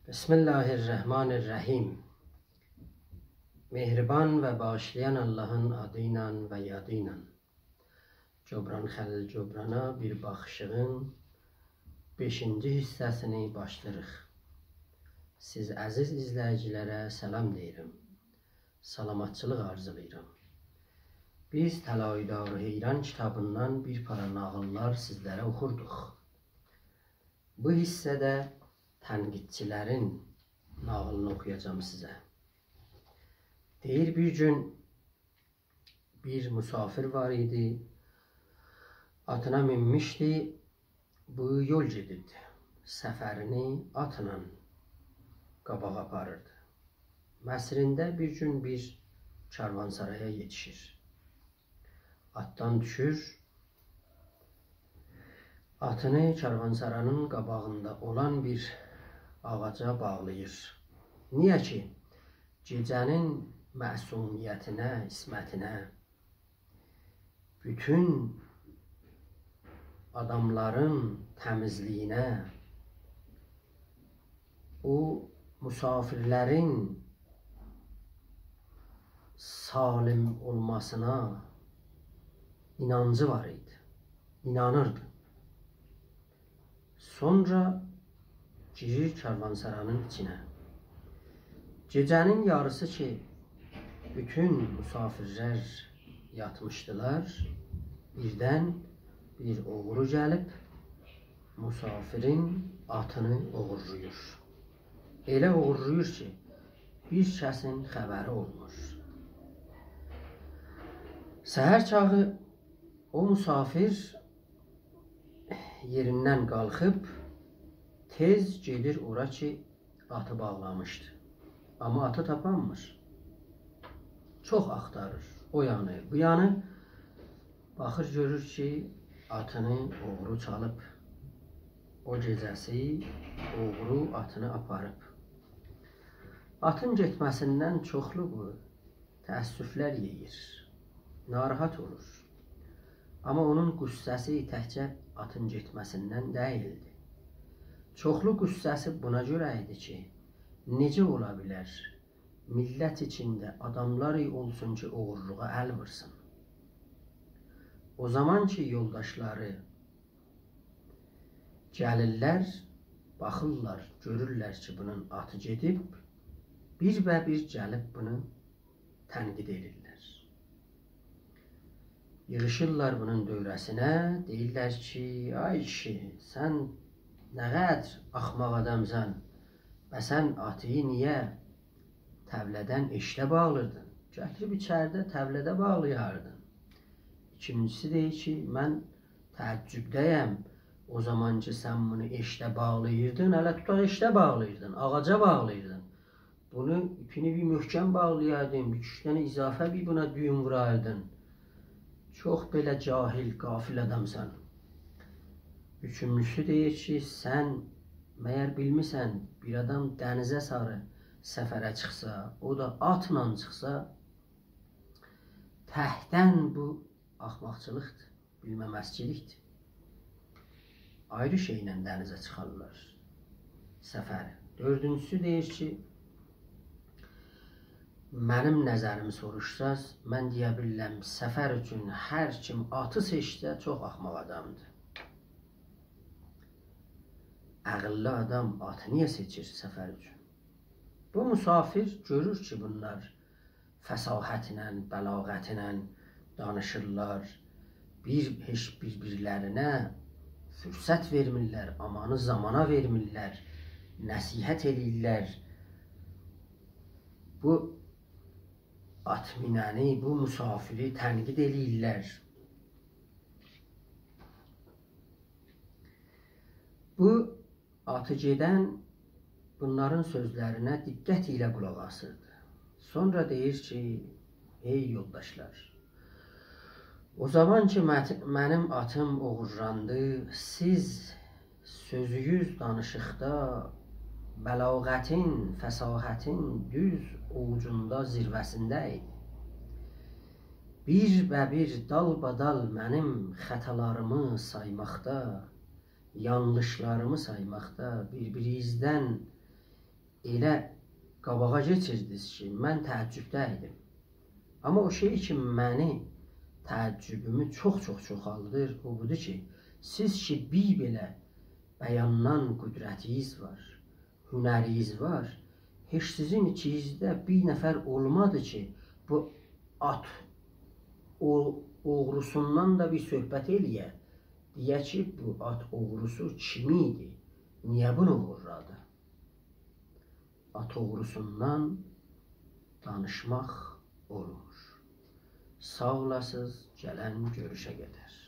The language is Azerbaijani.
Bismillahirrahmanirrahim. Mehriban ve bağışlayan Allah'ın adıyla ve yadıyla. Cobran Xəlil Cobrana bir baxışığın 5-ci hissəsini başlayırıq. Siz əziz izləyicilərə salam deyirəm. Salamatçılıq arzulayıram. Biz Təlaüdarı Heyran kitabından bir para nağıllar sizlərə oxurduq. Bu hissədə tənqidçilərin nağılını oxuyacağım sizə. Deyir, bir gün bir musafir var idi. Atına minmişdi. Bu yol gedirdi. Səfərini atla qabağa aparırdı. Məsrində bir gün bir karvansaraya yetişir. Atdan düşür. Atını karvansaranın qabağında olan bir ağaca bağlayır. Niyə ki, gecənin məsumiyyətinə, ismətinə, bütün adamların təmizliyinə, o musafirlərin salim olmasına inancı var idi, inanırdı. Sonra girir karvansaranın içinə. Gecənin yarısı ki, bütün musafirlər yatmışdılar, birdən bir oğru gəlib musafirin atını oğurluyur. Elə oğurluyur ki, bir kəsin xəbəri olmur. Səhər çağı o musafir yerindən qalxıb tez gedir ora ki, atı bağlamışdı. Amma atı tapanmır. Çox axtarır. O yanı, bu yanı. Baxır, görür ki, atını oğru çalıb. O gecəsi oğru atını aparıb. Atın getməsindən çoxlu bu təəssüflər yeyir. Narahat olur. Amma onun qüssəsi təkcə atın getməsindən deyildi. Çoxlu qüssəsi buna görə idi ki, necə ola bilər millət içində adamlar olsun ki, oğurluğa əl vırsın. O zaman ki, yoldaşları gəlirlər, baxırlar, görürlər ki, bunun atı gedib, bir və bir gəlib bunu tənqid edirlər. Yığışırlar bunun dövrəsinə, deyirlər ki, ay kişi, sən nə qədər axmaq adamsan və sən atıyı niyə təvlədən eşdə bağlırdın? Gətirib içəridə təvlədə bağlayardın. İkincisi deyir ki, mən təəccübdəyəm. O zaman ki, sən bunu eşdə bağlayırdın, hələ tutaq eşdə bağlayırdın, ağaca bağlayırdın. Bunu ipini bir möhkəm bağlayardın, bir 2 dənə izafə bir buna düyün vurardın. Çox belə cahil, qafil adamsan. Üçüncüsü deyir ki, sən məyər bilmirsən, bir adam dənizə sarı səfərə çıxsa, o da atla çıxsa, təhdən bu axmaqçılıqdır, bilməməzçilikdir. Ayrı şeylə dənizə çıxarlar səfəri. Dördüncüsü deyir ki, mənim nəzərimi soruşsaz, mən deyə bilirəm, səfər üçün hər kim atı seçsə, çox axmaq adamdır. Ağıllı adam atı niyə seçir səfər üçün? Bu musafir görür ki, bunlar fəsahətlə, bəlağətlə danışırlar. Heç bir-birlərinə fürsət vermirlər, amanı zamana vermirlər, nəsihət edirlər. Bu at minəni, bu musafiri tənqid edirlər. Bu atı gedən bunların sözlərinə diqqət ilə qulaq asırdı. Sonra deyir ki, ey yoldaşlar, o zaman ki, mənim atım oğurlandı, siz sözüyüz danışıqda bəlağətin, fəsahətin düz ovucunda, zirvəsində idi. Bir və bir dalbadal mənim xətalarımı saymaqda, yanlışlarımı saymaqda, bir-birinizdən elə qabağa keçirdiniz ki, mən təəccübdə idim. Amma o şey ki, məni təəccübümü çox çoxaldır, o budur ki, siz ki, bir belə bəyandan qüdrətiniz var, hünəriniz var, heç sizin içinizdə bir nəfər olmadı ki, bu at oğrusundan da bir söhbət eləyə, deyə ki, bu at oğrusu kim idi, niyə bunu uğurladı? At oğrusundan danışmaq olmur. Sağ olasınız, gələn görüşə qədər.